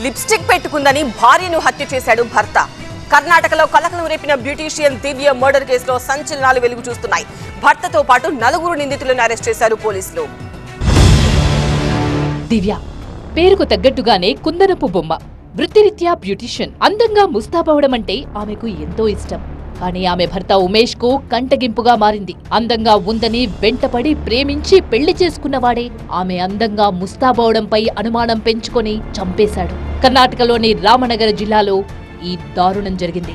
Lipstick పెట్టుకుందని భార్యను హత్య చేశాడు భర్త. కర్ణాటకలో కలకలం రేపిన బ్యూటీషియన్ దివ్య మర్డర్ కేసులో సంచలనాలు వెలుగు చూస్తున్నాయి. భర్తతో పాటు 4 నిందితులను అరెస్ట్ చేశారు పోలీసులు. దివ్య పేరుకు తగ్గట్టుగానే కుందనపు బొమ్మ. వృత్తిరీత్యా బ్యూటీషియన్. అందంగా ముస్తాబవడం అంటే ఆమెకు ఎంతో ఇష్టం. కానీ ఆమె భర్త ఉమేష్ కు కంటగింపుగా మారింది. అందంగా ఉందని వెంటపడి ప్రేమించి పెళ్లి చేసుకున్నవాడే ఆమె అందంగా ముస్తాబవడంపై అనుమానం పెంచుకొని చంపేశాడు. కర్ణాటకలోని రామనగర జిల్లాలో ఈ దారుణం జరిగింది.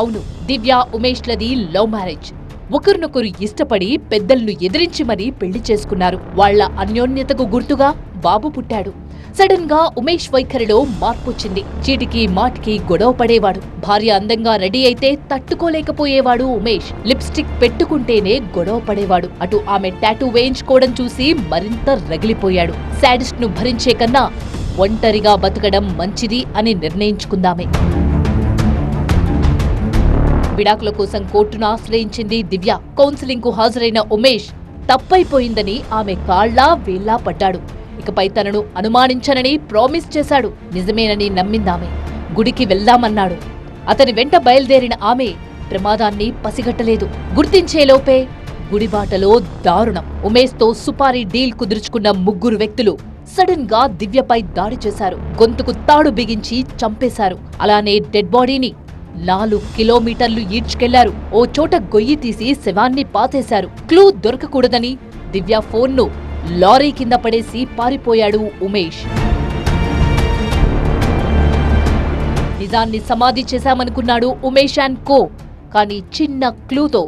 అవును, దివ్య ఉమేష్లది లవ్ మ్యారేజ్. ఒకరినొకరు ఇష్టపడి పెద్దలను ఎదిరించి మరీ పెళ్లి చేసుకున్నారు. వాళ్ల అన్యోన్యతకు గుర్తుగా బాబు పుట్టాడు. సడన్ గా ఉమేష్ వైఖరిలో మార్పొచ్చింది. చీటికి మాటికి గొడవ పడేవాడు. భార్య అందంగా రెడీ అయితే తట్టుకోలేకపోయేవాడు ఉమేష్. లిప్స్టిక్ పెట్టుకుంటేనే గొడవ పడేవాడు. అటు ఆమె టాటూ వేయించుకోవడం చూసి మరింత రగిలిపోయాడు. శాడిస్ట్ ను భరించే కన్నా ఒంటరిగా బతకడం మంచిది అని నిర్ణయించుకుందామే. విడాకుల కోసం కోర్టును ఆశ్రయించింది దివ్య. కౌన్సిలింగ్ కు హాజరైన ఉమేష్ తప్పైపోయిందని ఆమె కాళ్లా వేళ్లా పడ్డాడు. ఇకపై తనను అనుమానించనని ప్రామిస్ చేశాడు. నిజమేనని నమ్మిందామె. గుడికి వెళ్దామన్నాడు. అతని వెంట బయలుదేరిన ఆమె ప్రమాదాన్ని పసిగట్టలేదు. గుర్తించేలోపే గుడిబాటలో దారుణం. ఉమేష్తో సుపారీ డీల్ కుదుర్చుకున్న 3 వ్యక్తులు సడన్ గా దివ్యపై దాడి చేశారు. గొంతుకు తాడు బిగించి చంపేశారు. అలానే డెడ్ బాడీని 4 కిలోమీటర్లు ఈడ్చుకెళ్లారు. ఓ చోట గొయ్యి తీసి శవాన్ని పాతేశారు. క్లూ దొరకకూడదని దివ్య ఫోన్ను లారీ కింద పడేసి పారిపోయాడు ఉమేష్. నిజాన్ని సమాధి చేశామనుకున్నాడు ఉమేష్ అండ్ కో. కానీ చిన్న క్లూతో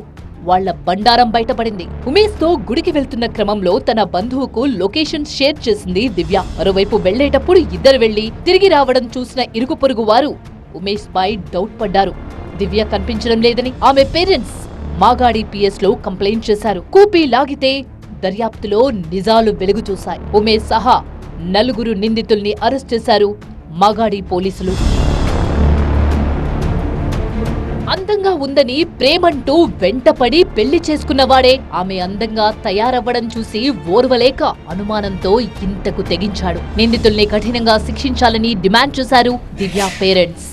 వాళ్ల బండారం బయటపడింది. ఉమేష్ తో గుడికి వెళ్తున్న క్రమంలో తన బంధువుకు లొకేషన్ షేర్ చేసింది దివ్య. మరోవైపు వెళ్లేటప్పుడు ఇద్దరు వెళ్లి తిరిగి రావడం చూసిన ఇరుగు పొరుగు వారు ఉమేష్ పై డౌట్ పడ్డారు. దివ్య కనిపించడం లేదని ఆమె పేరెంట్స్ మాగాడి PS లో కంప్లైంట్ చేశారు. కూపీ లాగితే దర్యాప్తులో నిజాలు వెలుగు చూశాయి. ఉమేష్ సహా 4 నిందితుల్ని అరెస్ట్ చేశారు మాగాడి పోలీసులు. అందంగా ఉందని ప్రేమంటూ వెంటపడి పెళ్లి చేసుకున్నవాడే ఆమె అందంగా తయారవ్వడం చూసి ఓర్వలేక అనుమానంతో ఇంతకు తెగించాడు. నిందితుల్ని కఠినంగా శిక్షించాలని డిమాండ్ చేశారు దివ్య పేరెంట్స్.